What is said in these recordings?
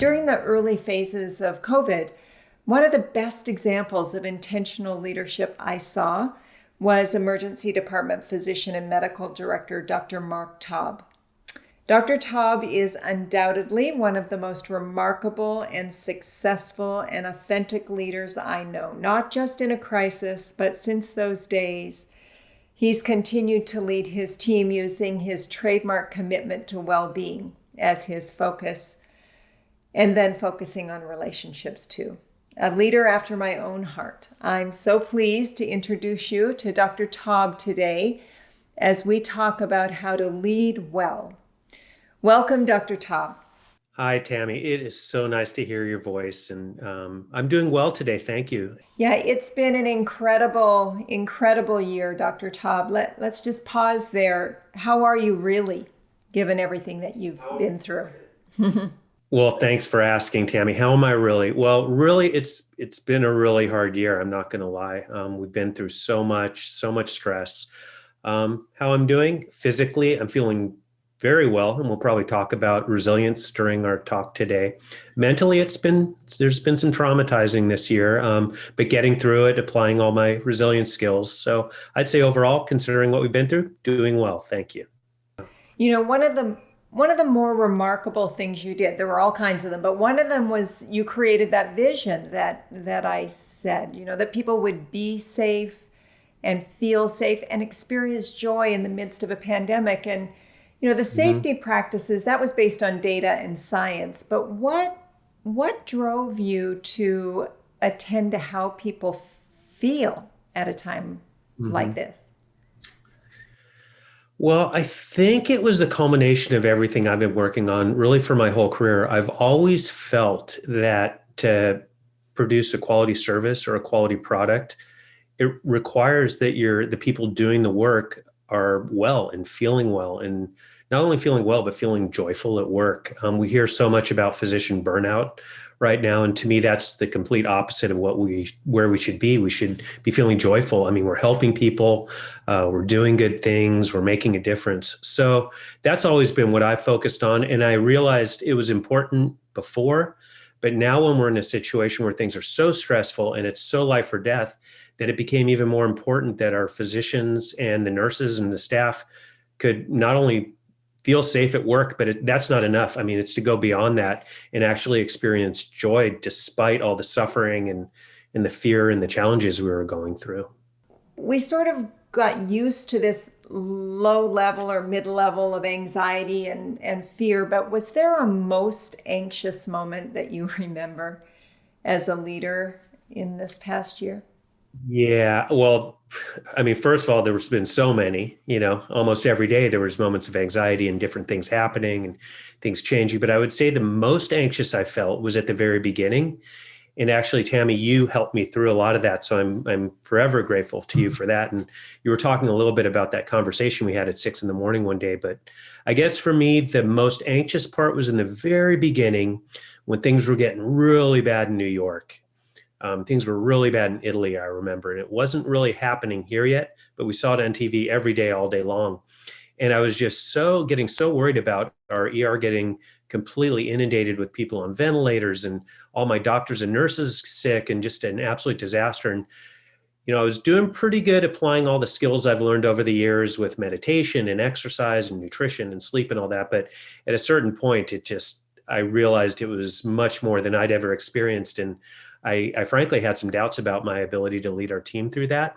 During the early phases of COVID, one of the best examples of intentional leadership I saw was Emergency Department Physician and Medical Director Dr. Mark Taub. Dr. Taub is undoubtedly one of the most remarkable and successful and authentic leaders I know, not just in a crisis, but since those days. He's continued to lead his team using his trademark commitment to well-being as his focus, and then focusing on relationships too. A leader after my own heart. I'm so pleased to introduce you to Dr. Taub today as we talk about how to lead well. Welcome, Dr. Taub. Hi, Tammy. It is so nice to hear your voice, and I'm doing well today. Thank you. Yeah, it's been an incredible year, Dr. Taub. Let's just pause there. How are you really, given everything that you've been through? Well, thanks for asking, Tammy. How am I really? Well, really, it's been a really hard year. I'm not going to lie. We've been through so much stress. How I'm doing physically, I'm feeling very well, and we'll probably talk about resilience during our talk today. Mentally, there's been some traumatizing this year, but getting through it, applying all my resilience skills. So I'd say overall, considering what we've been through, doing well. Thank you. You know, one of the more remarkable things you did, there were all kinds of them, but one of them was you created that vision that I said, that people would be safe and feel safe and experience joy in the midst of a pandemic. And the safety practices, that was based on data and science, but what drove you to attend to how people feel at a time like this? Well, I think it was the culmination of everything I've been working on really for my whole career. I've always felt that to produce a quality service or a quality product, it requires that the people doing the work are well and feeling well, and not only feeling well, but feeling joyful at work. We hear so much about physician burnout right now, and to me, that's the complete opposite of where we should be. We should be feeling joyful. I mean, we're helping people, we're doing good things, we're making a difference. So that's always been what I focused on, and I realized it was important before, but now when we're in a situation where things are so stressful and it's so life or death, that it became even more important that our physicians and the nurses and the staff could not only feel safe at work, but that's not enough. I mean, it's to go beyond that and actually experience joy despite all the suffering and the fear and the challenges we were going through. We sort of got used to this low level or mid level of anxiety and fear, but was there a most anxious moment that you remember as a leader in this past year? Yeah, well, I mean, first of all, there's been so many, almost every day there was moments of anxiety and different things happening and things changing. But I would say the most anxious I felt was at the very beginning. And actually, Tammy, you helped me through a lot of that. So I'm forever grateful to you for that. And you were talking a little bit about that conversation we had at 6 a.m. one day. But I guess for me, the most anxious part was in the very beginning when things were getting really bad in New York. Things were really bad in Italy, I remember, and it wasn't really happening here yet, but we saw it on TV every day, all day long. And I was just getting so worried about our ER getting completely inundated with people on ventilators and all my doctors and nurses sick and just an absolute disaster. And, I was doing pretty good applying all the skills I've learned over the years with meditation and exercise and nutrition and sleep and all that. But at a certain point, I realized it was much more than I'd ever experienced. And I frankly had some doubts about my ability to lead our team through that.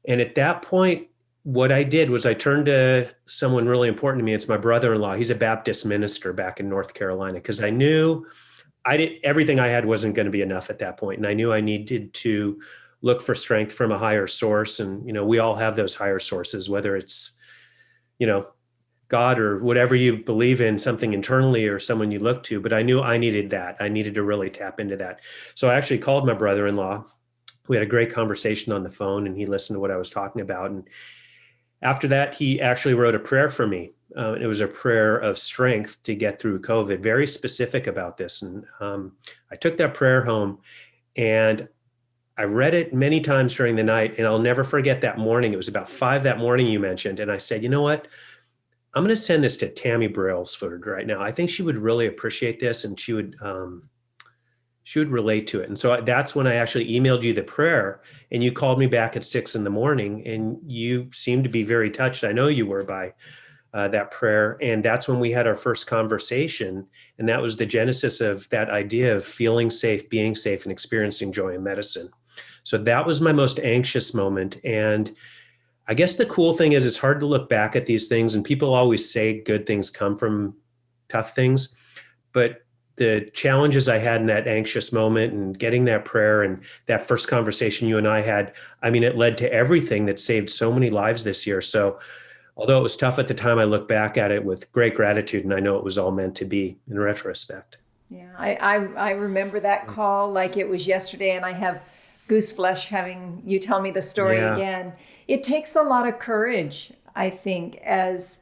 And at that point, what I did was I turned to someone really important to me. It's my brother-in-law. He's a Baptist minister back in North Carolina, because I knew everything I had wasn't going to be enough at that point. And I knew I needed to look for strength from a higher source. And, we all have those higher sources, whether it's, God or whatever you believe in, something internally or someone you look to. But I knew I needed that. I needed to really tap into that. So I actually called my brother-in-law. We had a great conversation on the phone, and he listened to what I was talking about. And after that, he actually wrote a prayer for me. It was a prayer of strength to get through COVID, very specific about this. And I took that prayer home and I read it many times during the night, and I'll never forget that morning. It was about 5 that morning you mentioned. And I said, you know what? I'm going to send this to Tammy Brailsford right now. I think she would really appreciate this, and she would relate to it. And so that's when I actually emailed you the prayer, and you called me back at 6 a.m, and you seemed to be very touched. I know you were, by that prayer. And that's when we had our first conversation. And that was the genesis of that idea of feeling safe, being safe, and experiencing joy in medicine. So that was my most anxious moment. And I guess the cool thing is it's hard to look back at these things, and people always say good things come from tough things. But the challenges I had in that anxious moment and getting that prayer and that first conversation you and I had, I mean, it led to everything that saved so many lives this year. So although it was tough at the time, I look back at it with great gratitude, and I know it was all meant to be in retrospect. Yeah, I remember that call like it was yesterday, and I have goose flesh having you tell me the story again. It takes a lot of courage, I think, as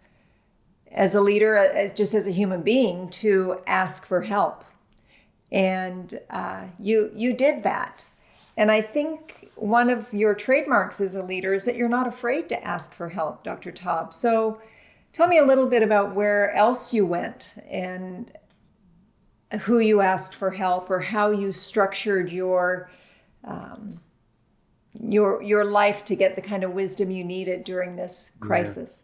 a leader, just as a human being, to ask for help. And you did that. And I think one of your trademarks as a leader is that you're not afraid to ask for help, Dr. Taub. So tell me a little bit about where else you went and who you asked for help, or how you structured your life to get the kind of wisdom you needed during this crisis.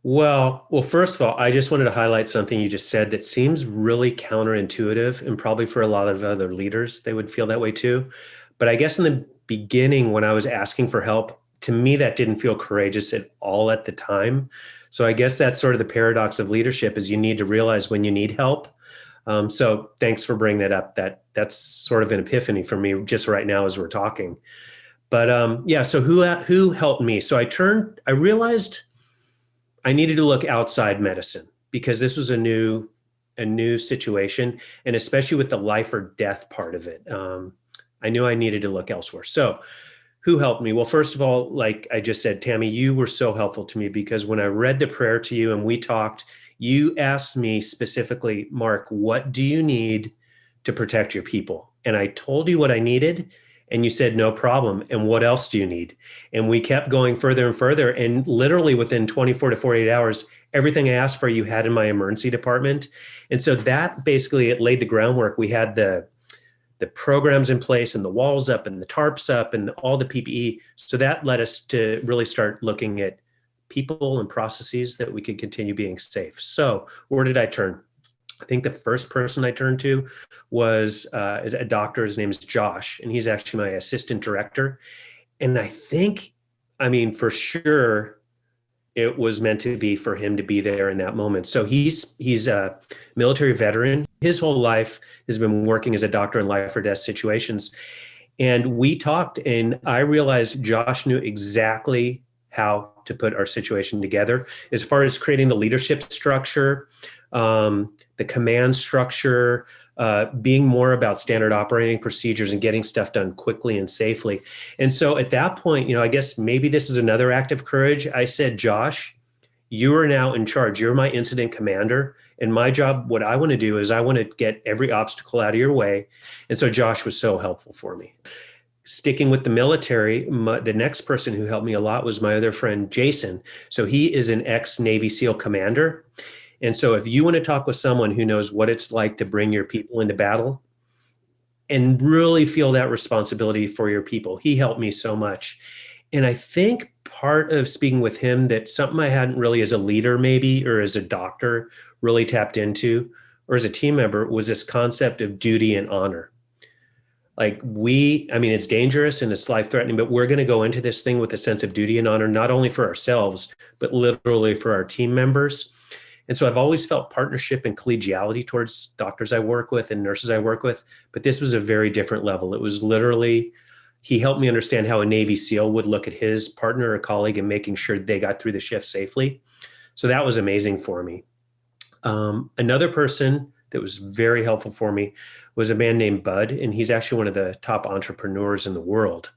Well, first of all, I just wanted to highlight something you just said that seems really counterintuitive, and probably for a lot of other leaders, they would feel that way too. But I guess in the beginning, when I was asking for help, to me, that didn't feel courageous at all at the time. So I guess that's sort of the paradox of leadership, is you need to realize when you need help. So thanks for bringing that up. That's sort of an epiphany for me just right now as we're talking. But so who helped me? So I realized I needed to look outside medicine, because this was a new situation, and especially with the life or death part of it, I knew I needed to look elsewhere. So who helped me? Well, first of all, like I just said, Tammy, you were so helpful to me, because when I read the prayer to you and we talked, you asked me specifically, Mark, what do you need to protect your people? And I told you what I needed, and you said, no problem. And what else do you need? And we kept going further and further. And literally within 24 to 48 hours, everything I asked for, you had in my emergency department. And so that basically, it laid the groundwork. We had the programs in place, and the walls up, and the tarps up, and all the PPE. So that led us to really start looking at people and processes that we could continue being safe. So where did I turn? I think the first person I turned to was a doctor. His name is Josh, and he's actually my assistant director. And I think, I mean, for sure, it was meant to be for him to be there in that moment. So he's a military veteran. His whole life has been working as a doctor in life or death situations. And we talked, and I realized Josh knew exactly how to put our situation together as far as creating the leadership structure, the command structure, being more about standard operating procedures and getting stuff done quickly and safely. And so at that point, I guess maybe this is another act of courage. I said, Josh, you are now in charge. You're my incident commander. And my job, what I want to do is I want to get every obstacle out of your way. And so Josh was so helpful for me. Sticking with the military, the next person who helped me a lot was my other friend, Jason. So he is an ex-Navy SEAL commander. And so if you want to talk with someone who knows what it's like to bring your people into battle and really feel that responsibility for your people, he helped me so much. And I think part of speaking with him, that something I hadn't really as a leader maybe, or as a doctor, really tapped into, or as a team member, was this concept of duty and honor. Like it's dangerous and it's life-threatening, but we're going to go into this thing with a sense of duty and honor, not only for ourselves, but literally for our team members. And so I've always felt partnership and collegiality towards doctors I work with and nurses I work with, but this was a very different level. It was literally, he helped me understand how a Navy SEAL would look at his partner or colleague and making sure they got through the shift safely. So that was amazing for me. Another person that was very helpful for me was a man named Bud, and he's actually one of the top entrepreneurs in the world.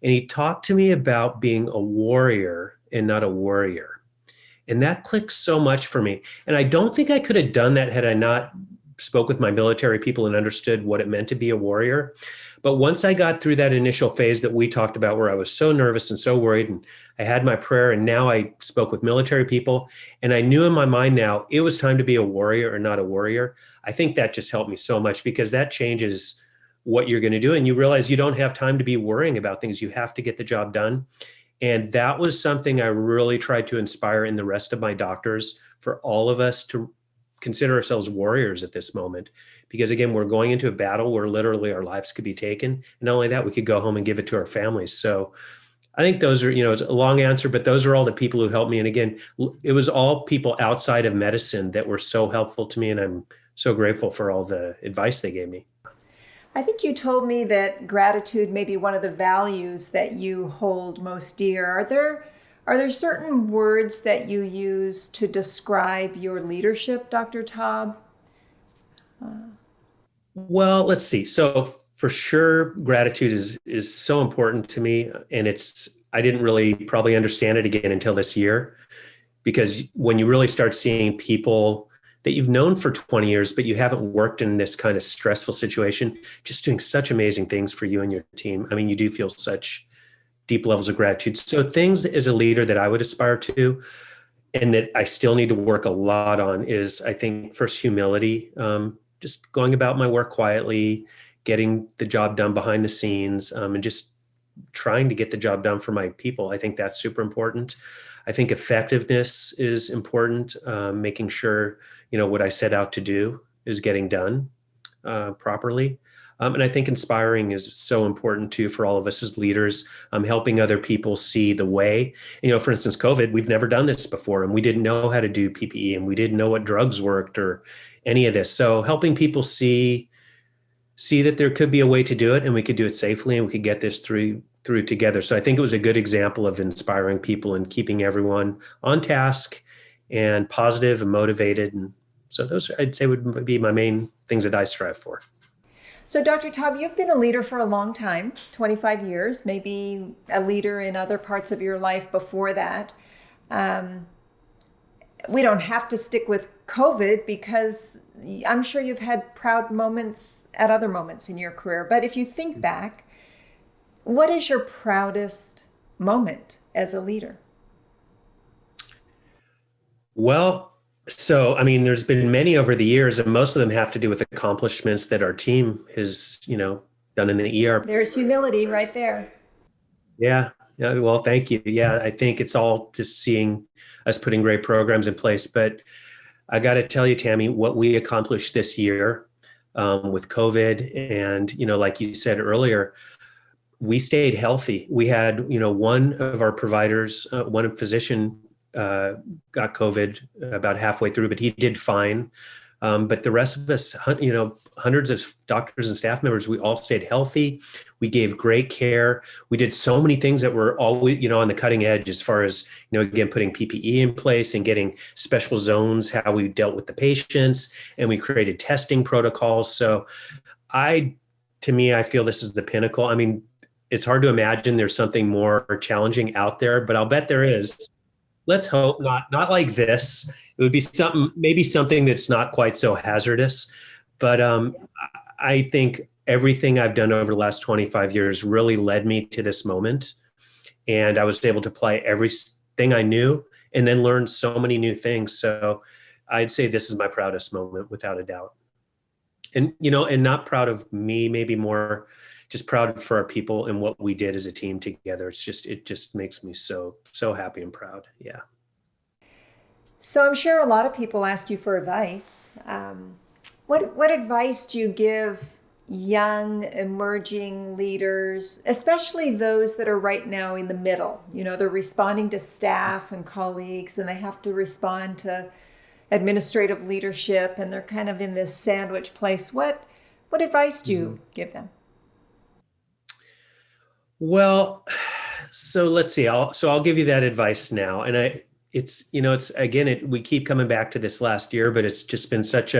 And he talked to me about being a warrior and not a worrier. And that clicked so much for me. And I don't think I could have done that had I not spoke with my military people and understood what it meant to be a warrior. But once I got through that initial phase that we talked about, where I was so nervous and so worried, and I had my prayer, and now I spoke with military people, and I knew in my mind now it was time to be a warrior or not a warrior. I think that just helped me so much, because that changes what you're going to do. And you realize you don't have time to be worrying about things. You have to get the job done. And that was something I really tried to inspire in the rest of my doctors, for all of us to consider ourselves warriors at this moment. Because again, we're going into a battle where literally our lives could be taken. And not only that, we could go home and give it to our families. So I think those are, it's a long answer, but those are all the people who helped me. And again, it was all people outside of medicine that were so helpful to me. And I'm so grateful for all the advice they gave me. I think you told me that gratitude may be one of the values that you hold most dear. Are there certain words that you use to describe your leadership, Dr. Taub? Well, let's see. So for sure, gratitude is so important to me. And I didn't really probably understand it again until this year, because when you really start seeing people that you've known for 20 years, but you haven't worked in this kind of stressful situation, just doing such amazing things for you and your team. I mean, you do feel such deep levels of gratitude. So things as a leader that I would aspire to, and that I still need to work a lot on, is, I think, first, humility, just going about my work quietly, getting the job done behind the scenes, and just trying to get the job done for my people. I think that's super important. I think effectiveness is important, making sure, what I set out to do is getting done properly. And I think inspiring is so important too, for all of us as leaders, helping other people see the way. For instance, COVID, we've never done this before, and we didn't know how to do PPE, and we didn't know what drugs worked or any of this. So helping people see that there could be a way to do it, and we could do it safely, and we could get this through together. So I think it was a good example of inspiring people and keeping everyone on task and positive and motivated. And so those, I'd say, would be my main things that I strive for. So, Dr. Taub, you've been a leader for a long time, 25 years, maybe a leader in other parts of your life before that. We don't have to stick with COVID, because I'm sure you've had proud moments at other moments in your career. But if you think back, what is your proudest moment as a leader? Well, so, there's been many over the years, and most of them have to do with accomplishments that our team has, done in the ER. There's humility right there. Yeah. Well, thank you. Yeah. I think it's all just seeing us putting great programs in place. But I got to tell you, Tammy, what we accomplished this year with COVID, and, like you said earlier, we stayed healthy. We had, one of our providers, one physician got COVID about halfway through, but he did fine. But the rest of us, hundreds of doctors and staff members, we all stayed healthy. We gave great care. We did so many things that were always, on the cutting edge, as far as, again, putting PPE in place and getting special zones, how we dealt with the patients, and we created testing protocols. So to me, I feel this is the pinnacle. It's hard to imagine there's something more challenging out there, but I'll bet there is. Let's hope not like this. It would be maybe something that's not quite so hazardous. But I think everything I've done over the last 25 years really led me to this moment. And I was able to apply everything I knew, and then learn so many new things. So I'd say this is my proudest moment, without a doubt. And, and not proud of me, maybe more just proud for our people and what we did as a team together. It just makes me so happy and proud. Yeah. So I'm sure a lot of people ask you for advice. What advice do you give young emerging leaders, especially those that are right now in the middle? They're responding to staff and colleagues, and they have to respond to administrative leadership, and they're kind of in this sandwich place. What advice do you give them? Well, so let's see. I'll give you that advice now. And we keep coming back to this last year, but it's just been such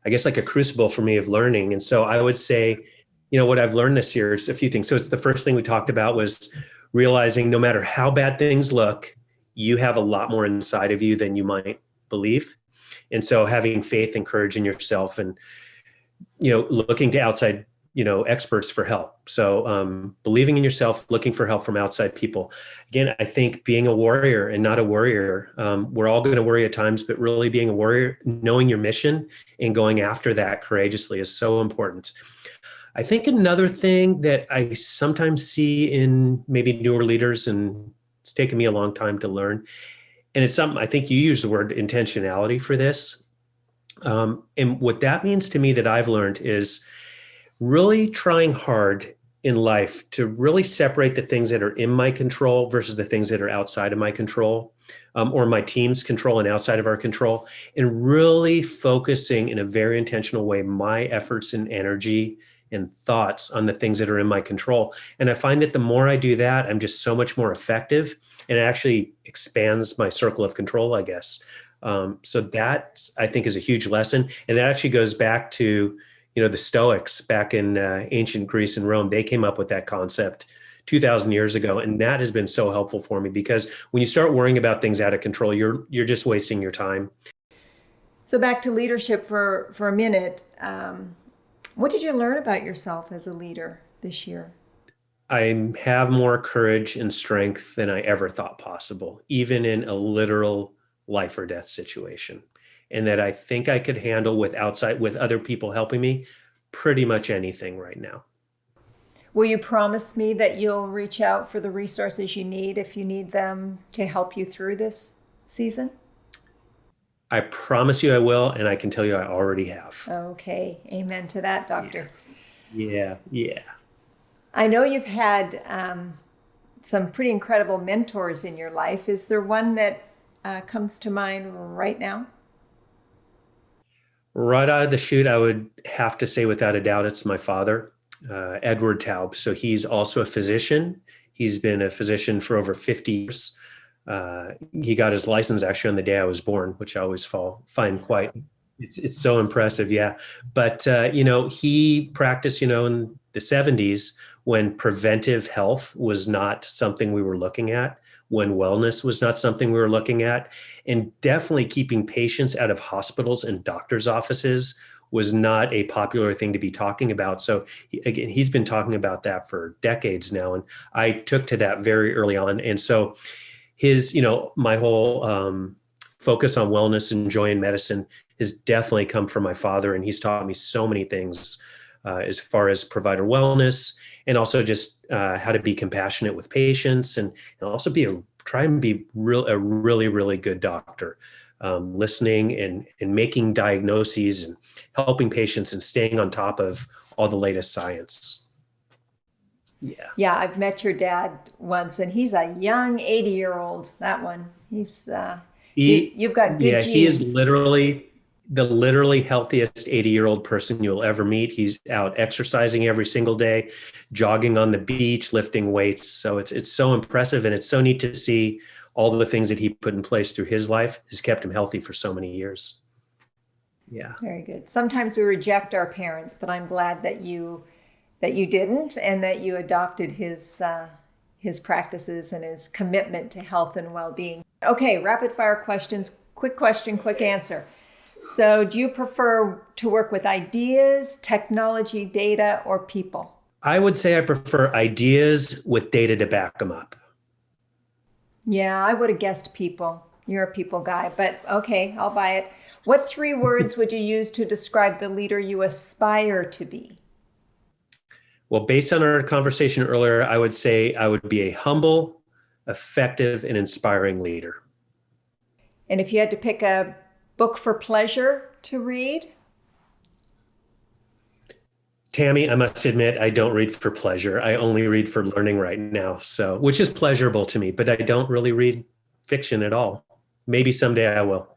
like a crucible for me of learning. And so I would say, what I've learned this year is a few things. So it's the first thing we talked about was realizing no matter how bad things look, you have a lot more inside of you than you might believe. And so having faith and courage in yourself, and, looking to outside experts for help. So believing in yourself, looking for help from outside people. Again, I think being a warrior and not a worrier, we're all going to worry at times, but really being a warrior, knowing your mission and going after that courageously is so important. I think another thing that I sometimes see in maybe newer leaders, and it's taken me a long time to learn, and it's something, I think you use the word intentionality for this. And what that means to me that I've learned is really trying hard in life to really separate the things that are in my control versus the things that are outside of my control, or my team's control and outside of our control, and really focusing in a very intentional way my efforts and energy and thoughts on the things that are in my control. And I find that the more I do that, I'm just so much more effective, and it actually expands my circle of control, I guess. So that, I think, is a huge lesson. And that actually goes back to, the Stoics back in ancient Greece and Rome. They came up with that concept 2,000 years ago. And that has been so helpful for me, because when you start worrying about things out of control, you're just wasting your time. So back to leadership for a minute. What did you learn about yourself as a leader this year? I have more courage and strength than I ever thought possible, even in a literal life or death situation. And that I think I could handle with other people helping me, pretty much anything right now. Will you promise me that you'll reach out for the resources you need if you need them to help you through this season? I promise you I will, and I can tell you I already have. Okay, amen to that, Doctor. Yeah. I know you've had some pretty incredible mentors in your life. Is there one that comes to mind right now? Right out of the chute, I would have to say without a doubt, it's my father, Edward Taub. So he's also a physician. He's been a physician for over 50 years. He got his license actually on the day I was born, which I always find quite, it's so impressive. Yeah. But, he practiced, in the 70s when preventive health was not something we were looking at, when wellness was not something we were looking at, and definitely keeping patients out of hospitals and doctors' offices was not a popular thing to be talking about. So again, he's been talking about that for decades now. And I took to that very early on. And so my whole focus on wellness and joy in medicine has definitely come from my father. And he's taught me so many things as far as provider wellness, and also just how to be compassionate with patients, and also try and be a really, really good doctor, listening and making diagnoses and helping patients and staying on top of all the latest science. Yeah, I've met your dad once, and he's a young 80-year-old. That one, you've got good genes. He is literally the healthiest 80-year-old person you'll ever meet. He's out exercising every single day, jogging on the beach, lifting weights. So it's so impressive, and it's so neat to see all the things that he put in place through his life has kept him healthy for so many years. Yeah. Very good. Sometimes we reject our parents, but I'm glad that you didn't, and that you adopted his practices and his commitment to health and well-being. Okay, rapid fire questions. Quick question, quick answer. So do you prefer to work with ideas, technology, data, or people? I would say I prefer ideas with data to back them up. Yeah, I would have guessed people. You're a people guy, but okay, I'll buy it. What 3 words would you use to describe the leader you aspire to be? Well, based on our conversation earlier, I would say I would be a humble, effective, and inspiring leader. And if you had to pick a book for pleasure to read? Tammy, I must admit, I don't read for pleasure. I only read for learning right now, which is pleasurable to me, but I don't really read fiction at all. Maybe someday I will.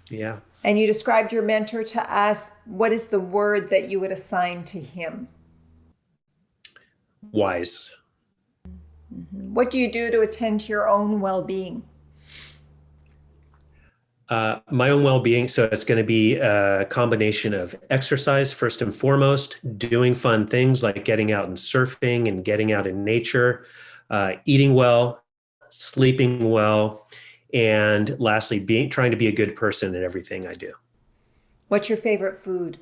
Yeah. And you described your mentor to us. What is the word that you would assign to him? Wise. Mm-hmm. What do you do to attend to your own well-being? My own well-being. So it's going to be a combination of exercise, first and foremost, doing fun things like getting out and surfing and getting out in nature, eating well, sleeping well, and lastly, trying to be a good person in everything I do. What's your favorite food?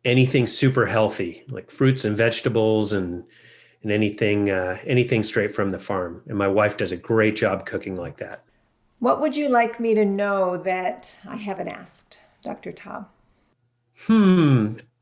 anything super healthy, like fruits and vegetables and anything straight from the farm. And my wife does a great job cooking like that. What would you like me to know that I haven't asked, Dr. Taub?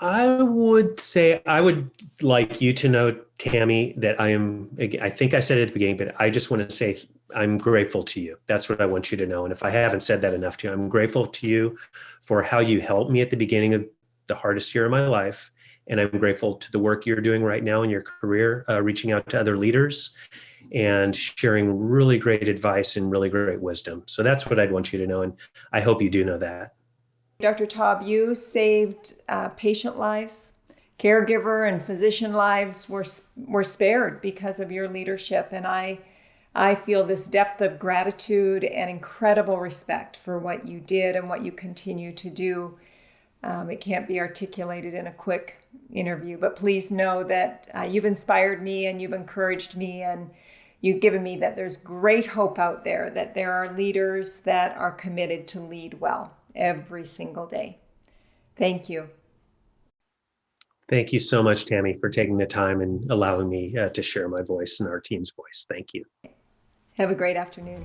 I would say I would like you to know, Tammy, that I think I said it at the beginning, but I just want to say I'm grateful to you. That's what I want you to know. And if I haven't said that enough to you, I'm grateful to you for how you helped me at the beginning of the hardest year of my life. And I'm grateful to the work you're doing right now in your career, reaching out to other leaders and sharing really great advice and really great wisdom. So that's what I'd want you to know. And I hope you do know that. Dr. Taub, you saved patient lives. Caregiver and physician lives were spared because of your leadership. And I feel this depth of gratitude and incredible respect for what you did and what you continue to do. It can't be articulated in a quick interview, but please know that you've inspired me and you've encouraged me and you've given me that there's great hope out there, that there are leaders that are committed to lead well every single day. Thank you. Thank you so much, Tammy, for taking the time and allowing me to share my voice and our team's voice. Thank you. Have a great afternoon.